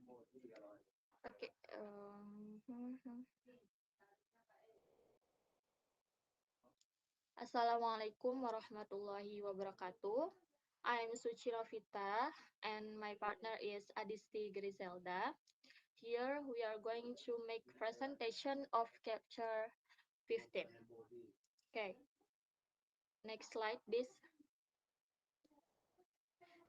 Oke. Assalamualaikum warahmatullahi wabarakatuh. I'm Suci Novita and my partner is Adisti Griselda. Here we are going to make presentation of chapter 15. Okay, next slide please.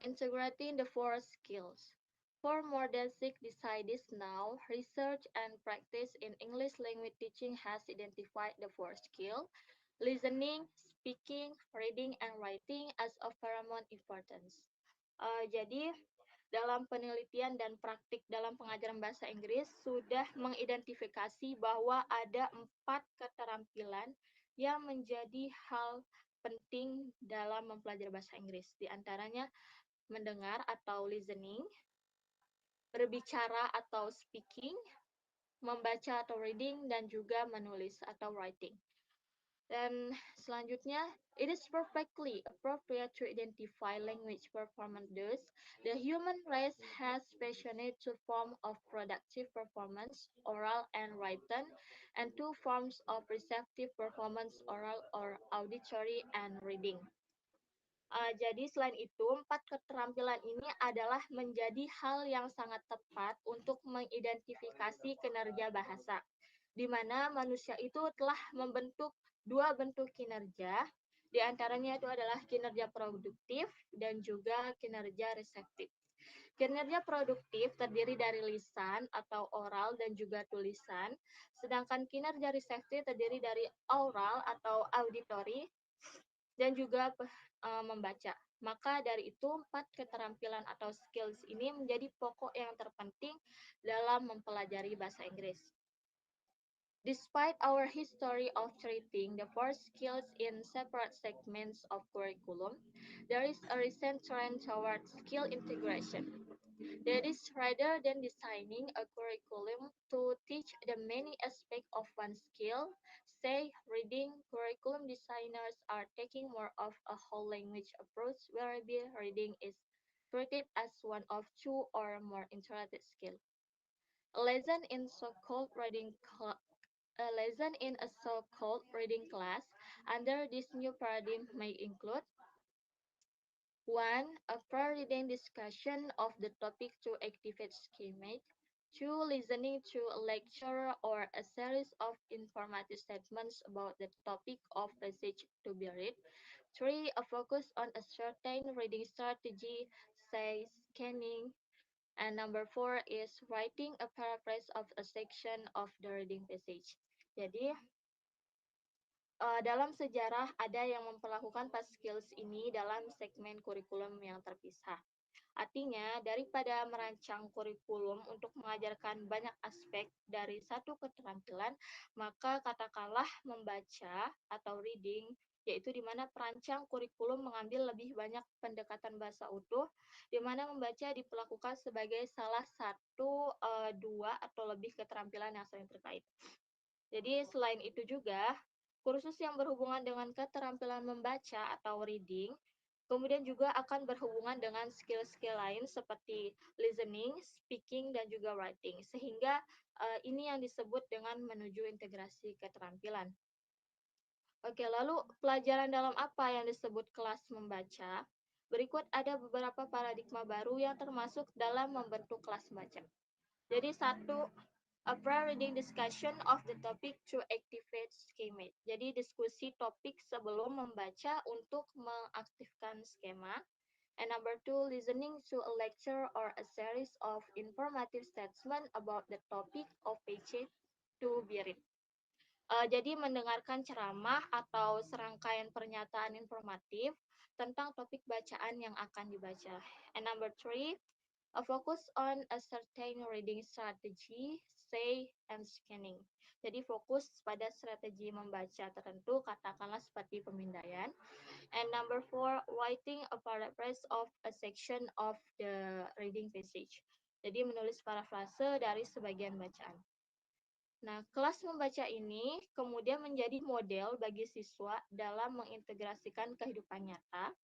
Integrating the four skills. For more than 6 decades now, research and practice in English language teaching has identified the four skills: listening, speaking, reading, and writing as of paramount importance. Jadi, dalam penelitian dan praktik dalam pengajaran bahasa Inggris sudah mengidentifikasi bahwa ada 4 keterampilan yang menjadi hal penting dalam mempelajari bahasa Inggris. Di antaranya mendengar atau listening, berbicara atau speaking, membaca atau reading, dan juga menulis atau writing. Dan selanjutnya, it is perfectly appropriate to identify language performances. The human race has passionate two forms of productive performance, oral and written, and two forms of receptive performance, oral or auditory and reading. Jadi selain itu, 4 keterampilan ini adalah menjadi hal yang sangat tepat untuk mengidentifikasi kinerja bahasa, di mana manusia itu telah membentuk 2 bentuk kinerja, di antaranya itu adalah kinerja produktif dan juga kinerja reseptif. Kinerja produktif terdiri dari lisan atau oral dan juga tulisan, sedangkan kinerja reseptif terdiri dari oral atau auditory dan juga membaca. Maka dari itu, 4 keterampilan atau skills ini menjadi pokok yang terpenting dalam mempelajari bahasa Inggris. Despite our history of treating the four skills in separate segments of curriculum, there is a recent trend toward skill integration. That is, rather than designing a curriculum to teach the many aspects of one skill, say reading, curriculum designers are taking more of a whole language approach whereby reading is treated as one of two or more integrated skills. A lesson in so-called reading a lesson in a so-called reading class under this new paradigm may include 1. A pre-reading discussion of the topic to activate schemate. 2. Listening to a lecture or a series of informative statements about the topic of passage to be read. 3. A focus on a certain reading strategy, say scanning. And number 4 is writing a paraphrase of a section of the reading passage. Jadi, dalam sejarah ada yang memperlakukan 4 skills ini dalam segmen kurikulum yang terpisah. Artinya, daripada merancang kurikulum untuk mengajarkan banyak aspek dari satu keterampilan, maka katakanlah membaca atau reading, yaitu di mana perancang kurikulum mengambil lebih banyak pendekatan bahasa utuh, di mana membaca diperlakukan sebagai salah satu, 2 atau lebih keterampilan yang saling terkait. Jadi selain itu juga, kursus yang berhubungan dengan keterampilan membaca atau reading, kemudian juga akan berhubungan dengan skill-skill lain seperti listening, speaking, dan juga writing. Sehingga ini yang disebut dengan menuju integrasi keterampilan. Oke, lalu pelajaran dalam apa yang disebut kelas membaca? Berikut ada beberapa paradigma baru yang termasuk dalam membentuk kelas membaca. Jadi satu, a pre-reading discussion of the topic to activate schemate. Jadi diskusi topik sebelum membaca untuk mengaktifkan skema. And number 2, listening to a lecture or a series of informative statement about the topic of passage to be read. Jadi mendengarkan ceramah atau serangkaian pernyataan informatif tentang topik bacaan yang akan dibaca. And number 3, a focus on a certain reading strategy, say, and scanning. Jadi fokus pada strategi membaca tertentu, katakanlah seperti pemindaian. And number 4, writing a paraphrase of a section of the reading passage. Jadi menulis parafrase dari sebagian bacaan. Nah, kelas membaca ini kemudian menjadi model bagi siswa dalam mengintegrasikan kehidupan nyata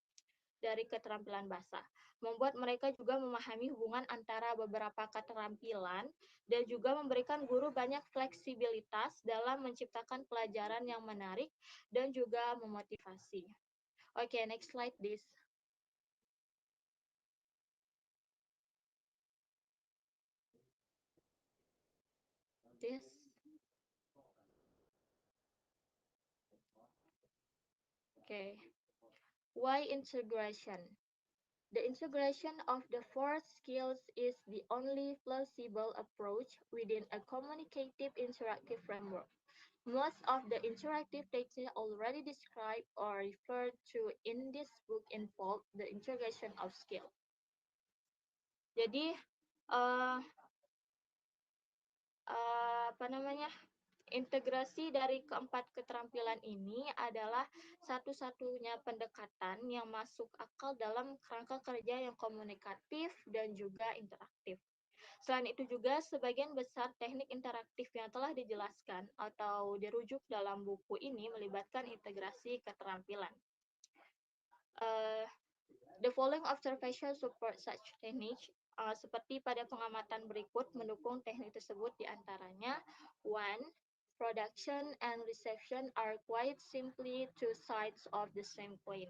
dari keterampilan bahasa. membuat mereka juga memahami hubungan antara beberapa keterampilan dan juga memberikan guru banyak fleksibilitas dalam menciptakan pelajaran yang menarik dan juga memotivasi. Oke, next slide, please. This. Okay. Why integration? The integration of the four skills is the only plausible approach within a communicative interactive framework. Most of the interactive techniques already described or referred to in this book involve the integration of skill. Jadi, uh, apa namanya? Integrasi dari keempat keterampilan ini adalah satu-satunya pendekatan yang masuk akal dalam kerangka kerja yang komunikatif dan juga interaktif. Selain itu juga, sebagian besar teknik interaktif yang telah dijelaskan atau dirujuk dalam buku ini melibatkan integrasi keterampilan. Uh, the following observation support such technique, seperti pada pengamatan berikut mendukung teknik tersebut diantaranya. One, production and reception are quite simply two sides of the same coin.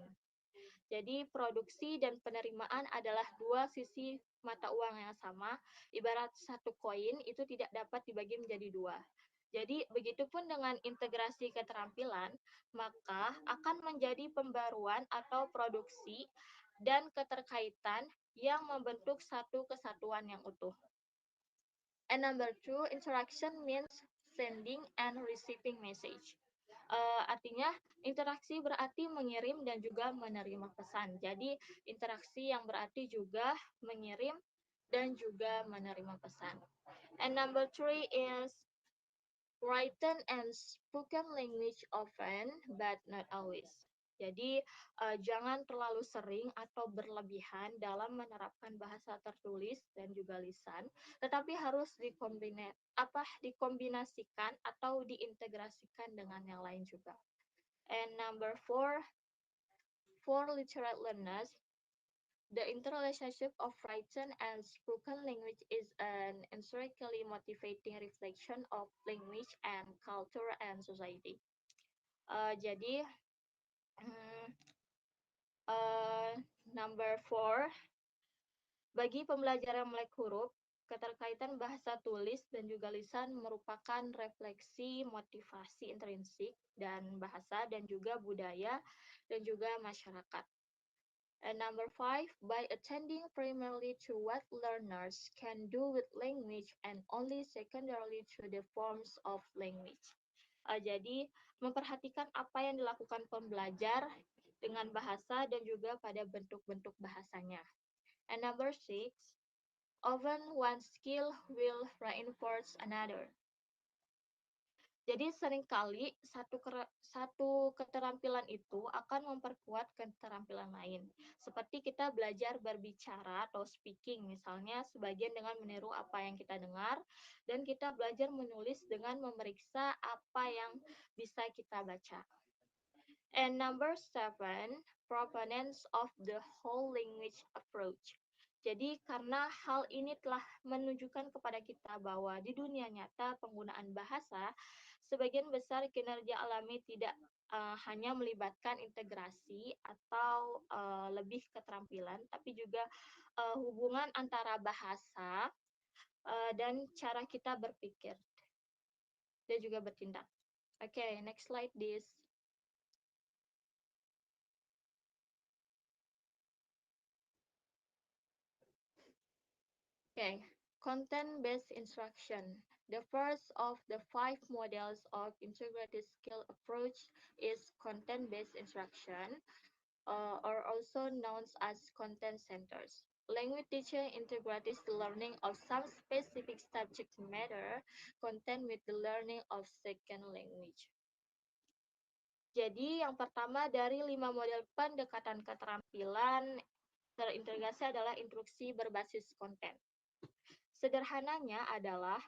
Jadi produksi dan penerimaan adalah dua sisi mata uang yang sama. Ibarat satu koin itu tidak dapat dibagi menjadi dua. Jadi begitupun dengan integrasi keterampilan, maka akan menjadi pembaruan atau produksi dan keterkaitan yang membentuk satu kesatuan yang utuh. And number two, interaction means sending and receiving message. Artinya interaksi berarti mengirim dan juga menerima pesan. Jadi interaksi yang berarti juga mengirim dan juga menerima pesan. And number three is written and spoken language often but not always. Jadi jangan terlalu sering atau berlebihan dalam menerapkan bahasa tertulis dan juga lisan, tetapi harus dikombinasikan atau diintegrasikan dengan yang lain juga. And number four, for literate learners, the interrelationship of written and spoken language is an intrinsically motivating reflection of language and culture and society. Jadi, number four, bagi pembelajaran melek huruf, keterkaitan bahasa tulis dan juga lisan merupakan refleksi motivasi intrinsik dan bahasa dan juga budaya dan juga masyarakat. And number five, by attending primarily to what learners can do with language and only secondarily to the forms of language. Jadi, memperhatikan apa yang dilakukan pembelajar dengan bahasa dan juga pada bentuk-bentuk bahasanya. And number six, often one skill will reinforce another. Jadi seringkali satu keterampilan itu akan memperkuat keterampilan lain. Seperti kita belajar berbicara atau speaking, misalnya sebagian dengan meniru apa yang kita dengar, dan kita belajar menulis dengan memeriksa apa yang bisa kita baca. And number seven, proponents of the whole language approach. Jadi karena hal ini telah menunjukkan kepada kita bahwa di dunia nyata penggunaan bahasa sebagian besar kinerja alami tidak hanya melibatkan integrasi atau lebih keterampilan, tapi juga hubungan antara bahasa dan cara kita berpikir dan juga bertindak. Oke, next slide, please. Okay, content-based instruction. The first of the 5 models of integrated skill approach is content-based instruction, or also known as content centers. Language teaching integrates the learning of some specific subject matter content with the learning of second language. Jadi yang pertama dari 5 model pendekatan keterampilan terintegrasi adalah instruksi berbasis konten. Sederhananya adalah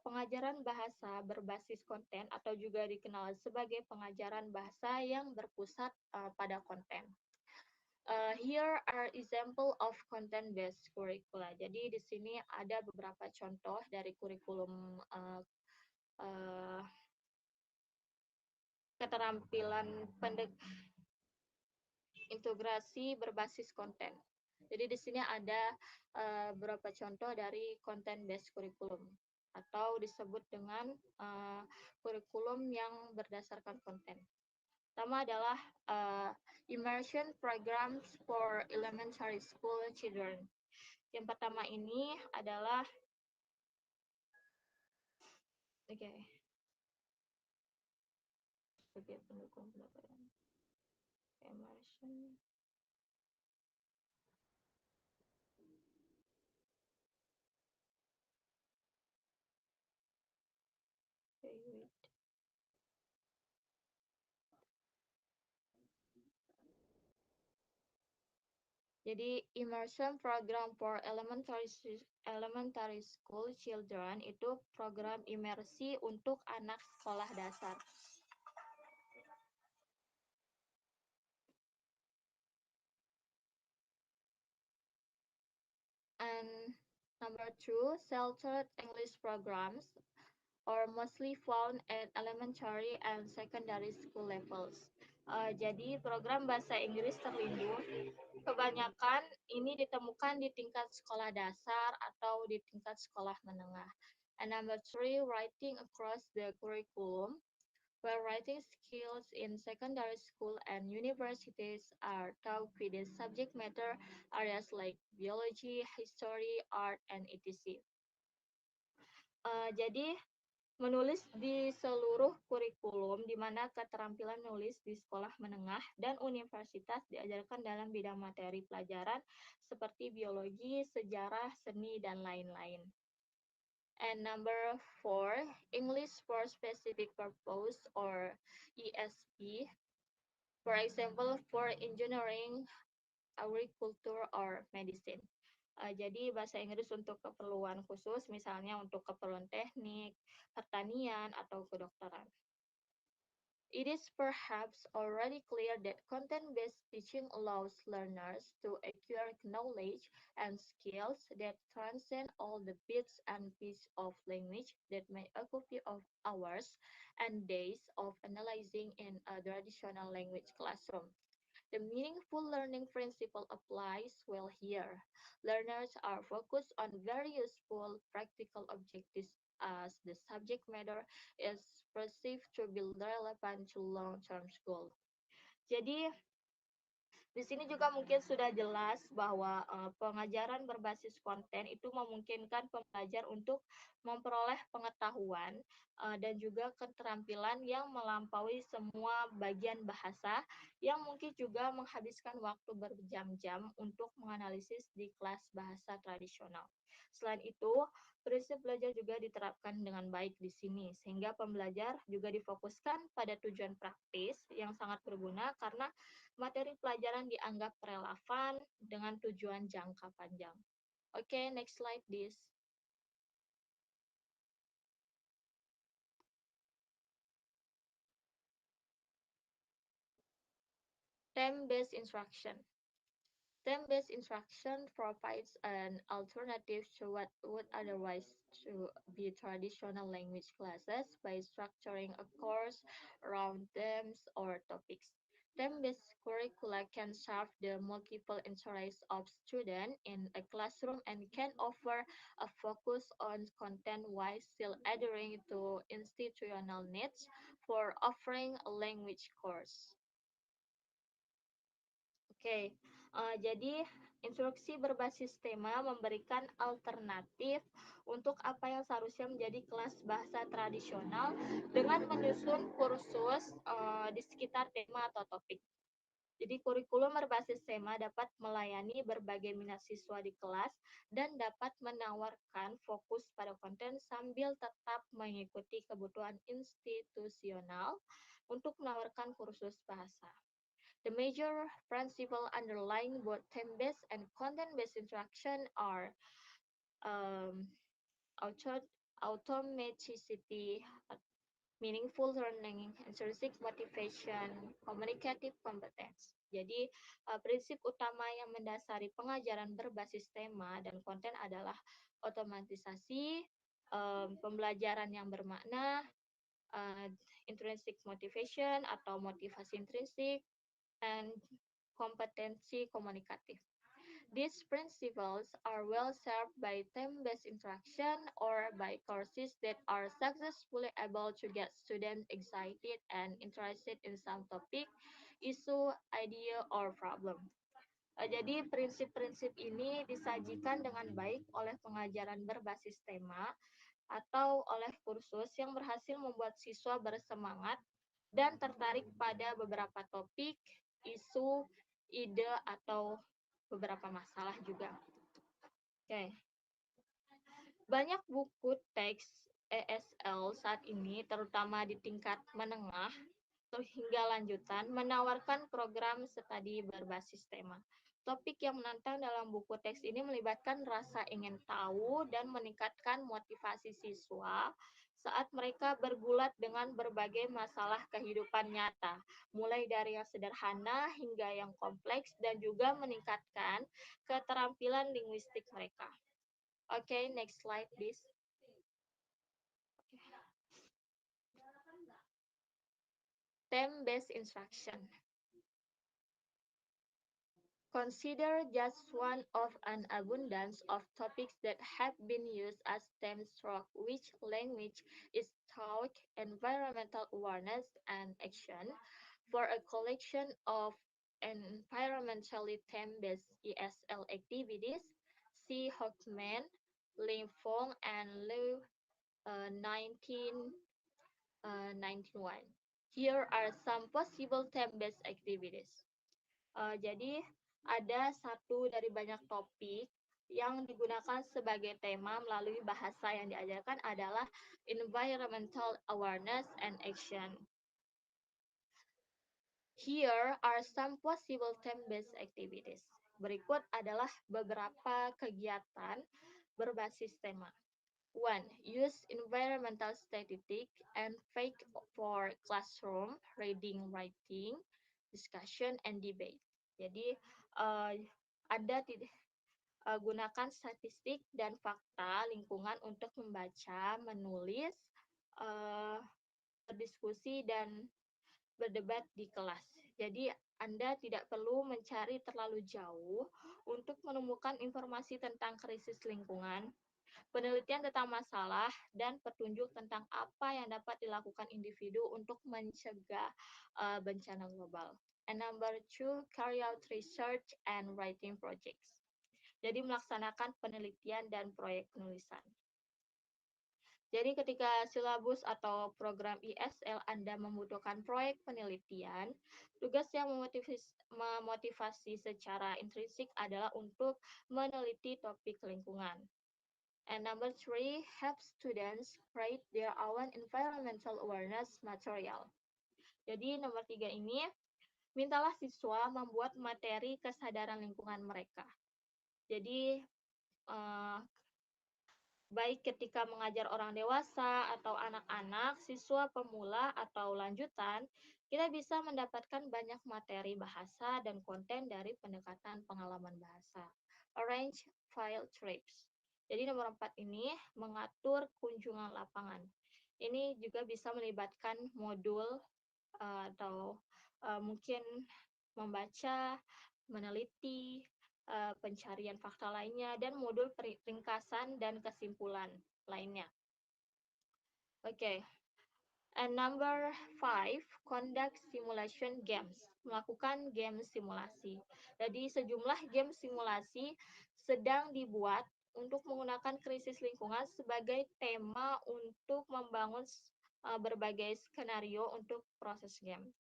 pengajaran bahasa berbasis konten atau juga dikenal sebagai pengajaran bahasa yang berpusat pada konten. Here are example of content-based curricula. Jadi di sini ada beberapa contoh dari kurikulum uh, keterampilan integrasi berbasis konten. Jadi di sini ada beberapa contoh dari content-based curriculum atau disebut dengan kurikulum yang berdasarkan konten. Pertama adalah immersion programs for elementary school children. Yang pertama ini adalah sebagai pendukung pembelajaran immersion. Jadi immersion program for elementary school children itu program imersi untuk anak sekolah dasar. And number two, sheltered English programs are mostly found at elementary and secondary school levels. Jadi program bahasa Inggris terlindung kebanyakan ini ditemukan di tingkat sekolah dasar atau di tingkat sekolah menengah. And number three, writing across the curriculum, where writing skills in secondary school and universities are taught with the subject matter areas like biology, history, art, and etc. Jadi menulis di seluruh kurikulum di mana keterampilan menulis di sekolah menengah dan universitas diajarkan dalam bidang materi pelajaran seperti biologi, sejarah, seni, dan lain-lain. And number four, English for Specific Purpose or ESP. For example, for engineering, agriculture, or medicine. Jadi bahasa Inggris untuk keperluan khusus, misalnya untuk keperluan teknik, pertanian, atau kedokteran. It is perhaps already clear that content-based teaching allows learners to acquire knowledge and skills that transcend all the bits and pieces of language that may occupy of hours and days of analyzing in a traditional language classroom. The meaningful learning principle applies well here. Learners are focused on very useful practical objectives as the subject matter is perceived to be relevant to long-term goals. Jadi di sini juga mungkin sudah jelas bahwa pengajaran berbasis konten itu memungkinkan pembelajar untuk memperoleh pengetahuan dan juga keterampilan yang melampaui semua bagian bahasa yang mungkin juga menghabiskan waktu berjam-jam untuk menganalisis di kelas bahasa tradisional. Selain itu, prinsip belajar juga diterapkan dengan baik di sini, sehingga pembelajar juga difokuskan pada tujuan praktis yang sangat berguna karena materi pelajaran dianggap relevan dengan tujuan jangka panjang. Oke, next slide, please. Time-based instruction. Time-based instruction provides an alternative to what would otherwise to be traditional language classes by structuring a course around themes or topics. Time-based curricula can serve the multiple interests of students in a classroom and can offer a focus on content while still adhering to institutional needs for offering a language course. Oke, jadi instruksi berbasis tema memberikan alternatif untuk apa yang seharusnya menjadi kelas bahasa tradisional dengan menyusun kursus di sekitar tema atau topik. Jadi kurikulum berbasis tema dapat melayani berbagai minat siswa di kelas dan dapat menawarkan fokus pada konten sambil tetap mengikuti kebutuhan institusional untuk menawarkan kursus bahasa. The major principles underlying both time-based and content-based instruction are um, automaticity, meaningful learning, intrinsic motivation, communicative competence. Jadi, prinsip utama yang mendasari pengajaran berbasis tema dan konten adalah otomatisasi, pembelajaran yang bermakna, uh, intrinsic motivation atau motivasi intrinsik, and kompetensi komunikatif. These principles are well served by theme-based instruction or by courses that are successfully able to get students excited and interested in some topic, issue, idea, or problem. Jadi prinsip-prinsip ini disajikan dengan baik oleh pengajaran berbasis tema atau oleh kursus yang berhasil membuat siswa bersemangat dan tertarik pada beberapa topik, isu, ide, atau beberapa masalah juga. Oke. Banyak buku teks ESL saat ini, terutama di tingkat menengah hingga lanjutan, menawarkan program studi berbasis tema. Topik yang menantang dalam buku teks ini melibatkan rasa ingin tahu dan meningkatkan motivasi siswa saat mereka bergulat dengan berbagai masalah kehidupan nyata, mulai dari yang sederhana hingga yang kompleks, dan juga meningkatkan keterampilan linguistik mereka. Oke, next slide, please. Theme-based instruction. Consider just one of an abundance of topics that have been used as themes throughout which language is taught, environmental awareness and action. For a collection of environmentally theme-based ESL activities, see Hockman, Lim Fong, and Liu 1991. Here are some possible theme-based activities. Jadi ada satu dari banyak topik yang digunakan sebagai tema melalui bahasa yang diajarkan adalah environmental awareness and action. Here are some possible theme-based activities. Berikut adalah beberapa kegiatan berbasis tema. 1. Use environmental statistics and fake for classroom, reading, writing, discussion, and debate. Jadi, gunakan statistik dan fakta lingkungan untuk membaca, menulis, berdiskusi, dan berdebat di kelas. Jadi, Anda tidak perlu mencari terlalu jauh untuk menemukan informasi tentang krisis lingkungan, penelitian tentang masalah, dan petunjuk tentang apa yang dapat dilakukan individu untuk mencegah bencana global. And number 2, carry out research and writing projects. Jadi melaksanakan penelitian dan proyek penulisan. Jadi ketika silabus atau program ISL Anda membutuhkan proyek penelitian, tugas yang memotivasi secara intrinsik adalah untuk meneliti topik lingkungan. And number 3, help students create their own environmental awareness material. Jadi nomor 3 ini, mintalah siswa membuat materi kesadaran lingkungan mereka. Jadi baik ketika mengajar orang dewasa atau anak-anak, siswa pemula atau lanjutan, kita bisa mendapatkan banyak materi bahasa dan konten dari pendekatan pengalaman bahasa. Arrange field trips. Jadi nomor 4 ini mengatur kunjungan lapangan. Ini juga bisa melibatkan modul atau mungkin membaca, meneliti, pencarian fakta lainnya, dan modul ringkasan dan kesimpulan lainnya. Oke. And number 5, conduct simulation games. Melakukan game simulasi. Jadi sejumlah game simulasi sedang dibuat untuk menggunakan krisis lingkungan sebagai tema untuk membangun berbagai skenario untuk proses game.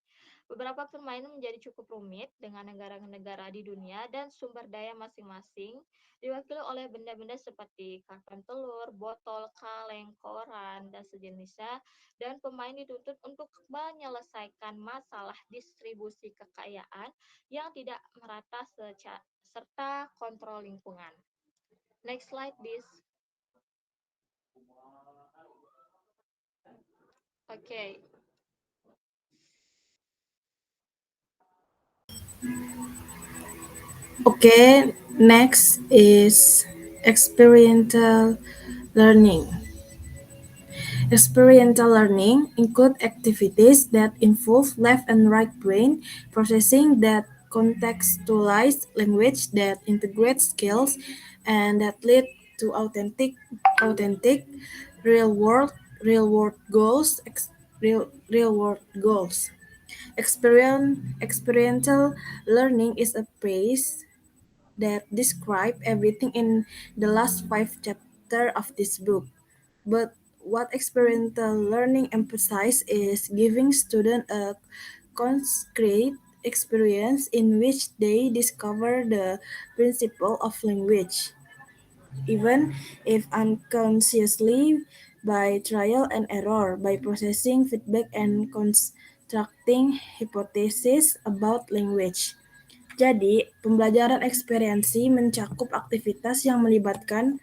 Beberapa permainan menjadi cukup rumit dengan negara-negara di dunia dan sumber daya masing-masing diwakili oleh benda-benda seperti karton telur, botol, kaleng, koran, dan sejenisnya, dan pemain dituntut untuk menyelesaikan masalah distribusi kekayaan yang tidak merata serta kontrol lingkungan. Next slide, please. Oke. Okay, next is experiential learning. Experiential learning include activities that involve left and right brain processing, that contextualize language, that integrate skills, and that lead to authentic real world goals. Real world goals. Experiential learning is a phrase that describe everything in the last five chapters of this book. But what experiential learning emphasizes is giving students a concrete experience in which they discover the principle of language, even if unconsciously, by trial and error, by processing feedback and constructing hypotheses about language. Jadi, pembelajaran eksperiensi mencakup aktivitas yang melibatkan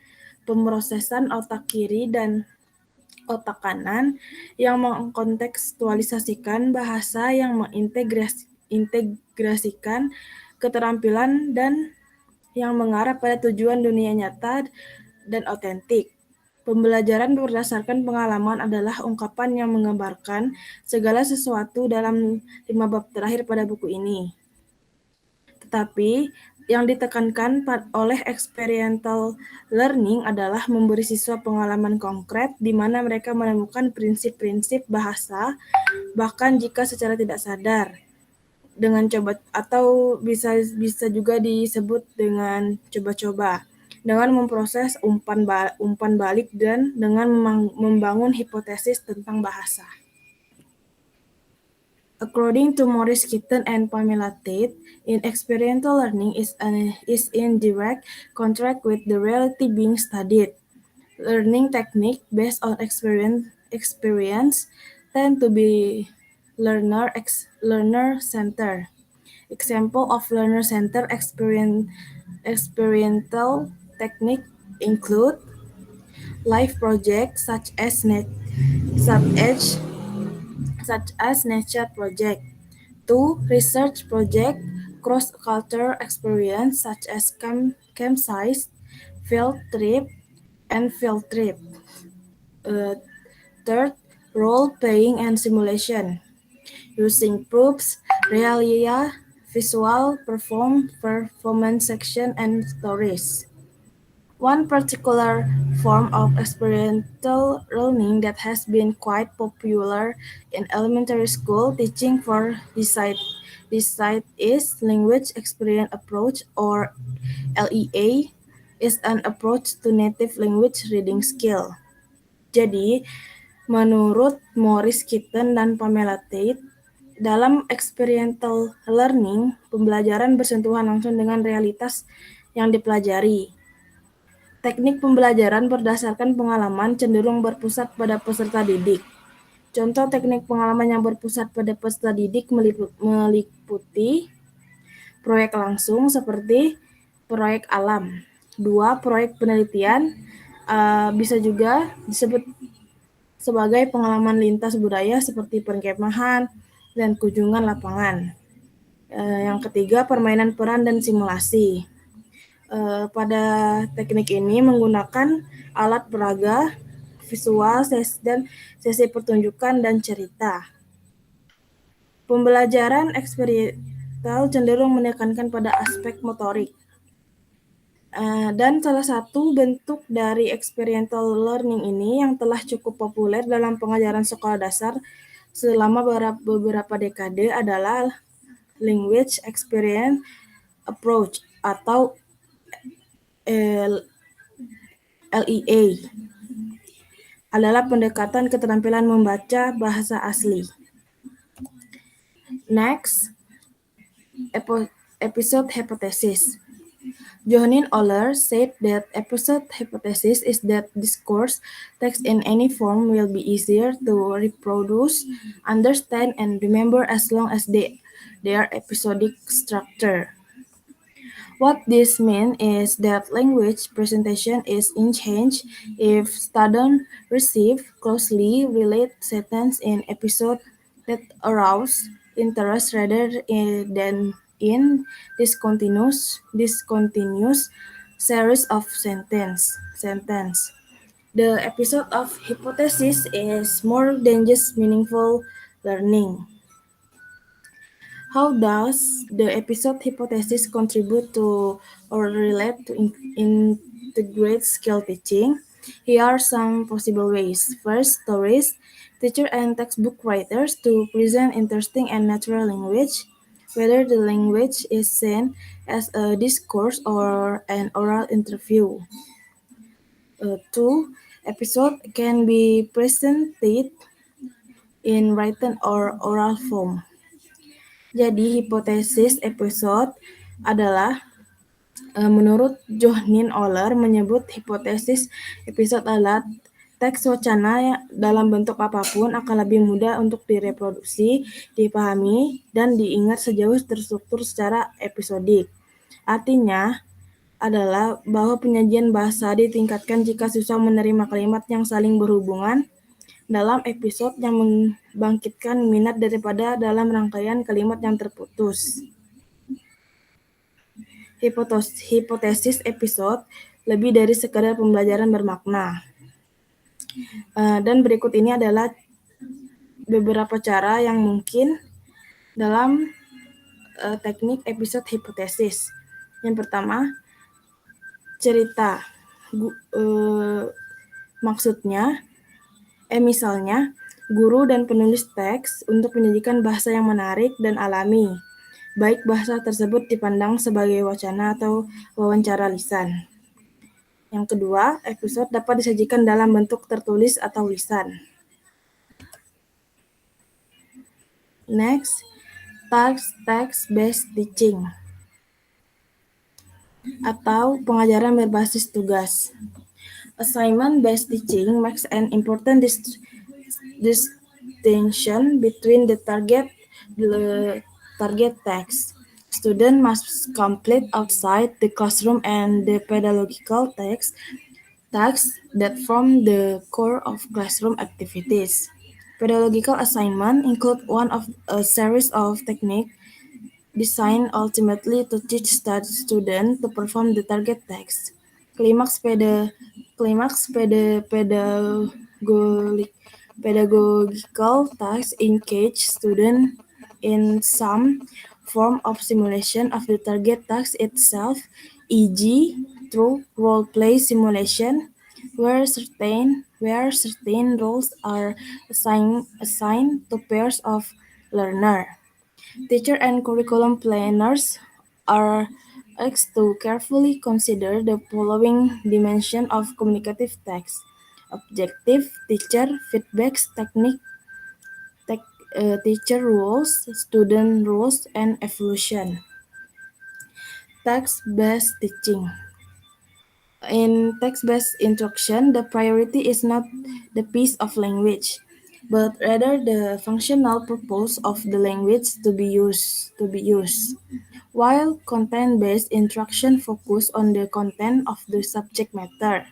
pemrosesan otak kiri dan otak kanan yang mengkontekstualisasikan bahasa, yang mengintegrasikan keterampilan, dan yang mengarah pada tujuan dunia nyata dan otentik. Pembelajaran berdasarkan pengalaman adalah ungkapan yang menggambarkan segala sesuatu dalam 5 bab terakhir pada buku ini. Tetapi, yang ditekankan oleh experiential learning adalah memberi siswa pengalaman konkret di mana mereka menemukan prinsip-prinsip bahasa, bahkan jika secara tidak sadar, dengan coba, atau bisa juga disebut dengan coba-coba, dengan memproses umpan balik dan dengan membangun hipotesis tentang bahasa. According to Maurice Kitten and Pamela Tate, experiential learning is in direct contrast with the reality being studied. Learning technique based on experience tend to be learner-centered. Example of learner-centered experiential technique include life projects such as nature project. 2. Research project, cross-cultural experience such as campsite, field trip, and field trip. Uh, Third, role-playing and simulation, using props, realia, visual, performance section, and stories. One particular form of experiential learning that has been quite popular in elementary school teaching for this site is language experience approach, or LEA, is an approach to native language reading skill. Jadi, menurut Maurice Kitten dan Pamela Tate, dalam experiential learning, pembelajaran bersentuhan langsung dengan realitas yang dipelajari. Teknik pembelajaran berdasarkan pengalaman cenderung berpusat pada peserta didik. Contoh teknik pengalaman yang berpusat pada peserta didik meliputi proyek langsung seperti proyek alam. 2. Proyek penelitian bisa juga disebut sebagai pengalaman lintas budaya seperti perkemahan dan kunjungan lapangan. Yang ketiga, permainan peran dan simulasi. Pada teknik ini menggunakan alat peraga, visual, dan sesi pertunjukan dan cerita. Pembelajaran eksperimental cenderung menekankan pada aspek motorik. Dan salah satu bentuk dari experiential learning ini yang telah cukup populer dalam pengajaran sekolah dasar selama beberapa dekade adalah language experience approach atau LEA, adalah pendekatan keterampilan membaca bahasa asli. Next, episode hypothesis. Johannin Oller said that episode hypothesis is that discourse text in any form will be easier to reproduce, understand, and remember as long as they are episodic structure. What this means is that language presentation is in change if students receive closely related sentences in episode that arouse interest rather than in discontinuous series of sentence. The episode of hypothesis is more than just meaningful learning. How does the episode hypothesis contribute to or relate to integrate skill teaching? Here are some possible ways. First, stories. Teacher and textbook writers to present interesting and natural language, whether the language is seen as a discourse or an oral interview. Two, episode can be presented in written or oral form. Jadi hipotesis episode adalah menurut Johnin Oler menyebut hipotesis episode adalah teks wacana yang dalam bentuk apapun akan lebih mudah untuk direproduksi, dipahami, dan diingat sejauh terstruktur secara episodik. Artinya adalah bahwa penyajian bahasa ditingkatkan jika susah menerima kalimat yang saling berhubungan dalam episode yang membangkitkan minat daripada dalam rangkaian kalimat yang terputus. Hipotesis episode lebih dari sekadar pembelajaran bermakna. Dan berikut ini adalah beberapa cara yang mungkin dalam teknik episode hipotesis. Yang pertama, cerita. Maksudnya, misalnya, guru dan penulis teks untuk menyajikan bahasa yang menarik dan alami, baik bahasa tersebut dipandang sebagai wacana atau wawancara lisan. Yang kedua, episode dapat disajikan dalam bentuk tertulis atau lisan. Next, text-based teaching atau pengajaran berbasis tugas. Assignment-based teaching makes an important distinction between the target text. Student must complete outside the classroom and the pedagogical tasks that form the core of classroom activities. Pedagogical assignment include one of a series of techniques designed ultimately to teach students to perform the target text. Klimaks pedagogical tasks engage students in some form of simulation of the target task itself, e.g., through role-play simulation, where certain roles are assigned to pairs of learners. Teacher and curriculum planners are asked to carefully consider the following dimension of communicative text: objective, teacher feedbacks, teacher rules, student rules, and evolution. Text-based teaching. In text-based instruction, the priority is not the piece of language, but rather the functional purpose of the language to be used. While content-based instruction focus on the content of the subject matter,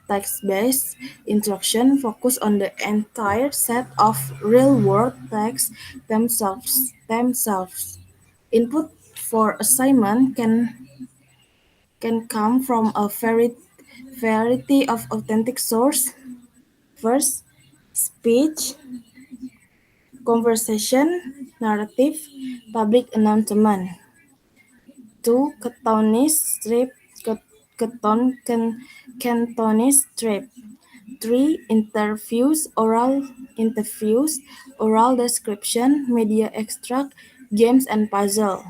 text-based instruction focus on the entire set of real-world texts themselves. Input for assignment can come from a variety of authentic sources. First, speech, conversation, narrative, public announcement. Two, Cantonese strip. Three, oral description, media extract, games and puzzle.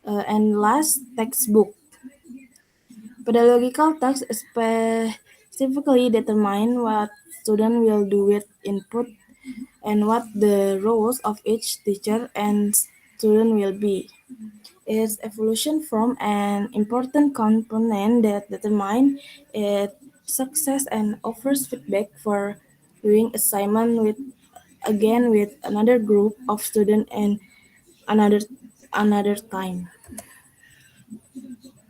And last, textbook. Pedagogical tasks specifically determine what students will do with input and what the roles of each teacher and student will be. Its evolution from an important component that determines its success and offers feedback for doing assignment with another group of students and another time.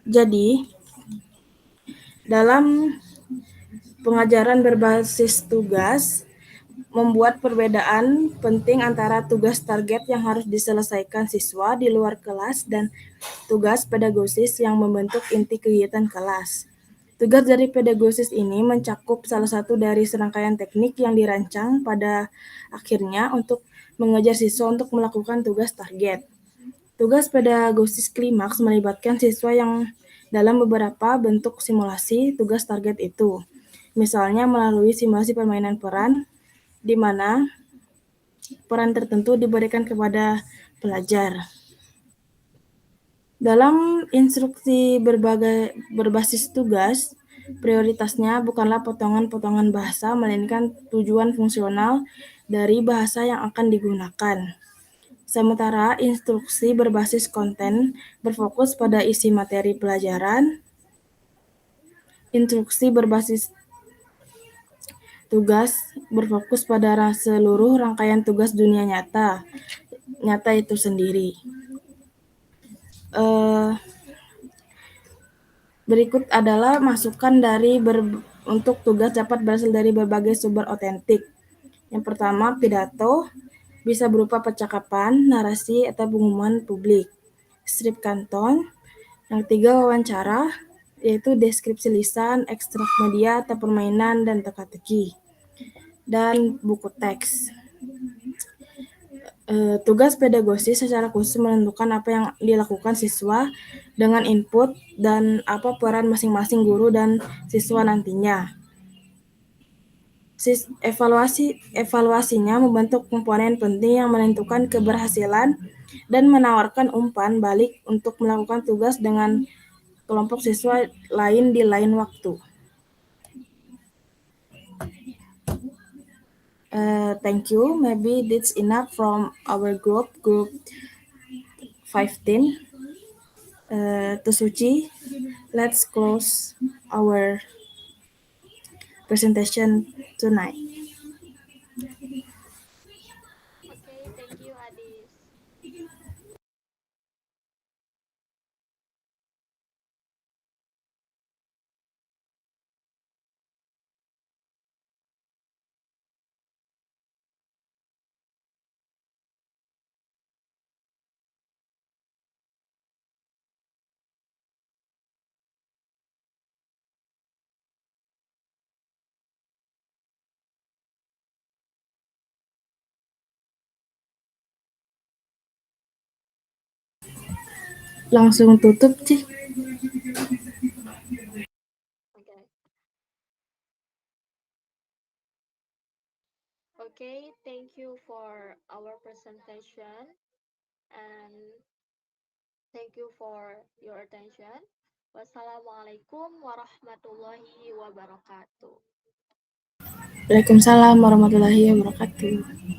Jadi, dalam pengajaran berbasis tugas, membuat perbedaan penting antara tugas target yang harus diselesaikan siswa di luar kelas dan tugas pedagogisis yang membentuk inti kegiatan kelas. Tugas dari pedagogisis ini mencakup salah satu dari serangkaian teknik yang dirancang pada akhirnya untuk mengajar siswa untuk melakukan tugas target. Tugas pedagogisis klimaks melibatkan siswa yang dalam beberapa bentuk simulasi tugas target itu. Misalnya melalui simulasi permainan peran, di mana peran tertentu diberikan kepada pelajar. Dalam instruksi berbasis tugas, prioritasnya bukanlah potongan-potongan bahasa, melainkan tujuan fungsional dari bahasa yang akan digunakan. Sementara instruksi berbasis konten berfokus pada isi materi pelajaran, instruksi berbasis tugas berfokus pada seluruh rangkaian tugas dunia nyata itu sendiri. Eh, Berikut adalah masukan untuk tugas dapat berasal dari berbagai sumber otentik. Yang pertama, pidato bisa berupa percakapan, narasi, atau pengumuman publik. Strip kanton. Yang ketiga, wawancara, yaitu deskripsi lisan, ekstrak media, atau permainan, dan teka-teki. Dan buku teks. Tugas pedagogisis secara khusus menentukan apa yang dilakukan siswa dengan input dan apa peran masing-masing guru dan siswa nantinya. Evaluasinya membentuk komponen penting yang menentukan keberhasilan dan menawarkan umpan balik untuk melakukan tugas dengan kelompok siswa lain di lain waktu. Thank you. Maybe that's enough from our group 15. To Suci, let's close our presentation tonight. Okay, thank you, Adis. Langsung tutup sih. Okay. Okay, thank you for our presentation and thank you for your attention. Wassalamualaikum warahmatullahi wabarakatuh. Waalaikumsalam warahmatullahi wabarakatuh.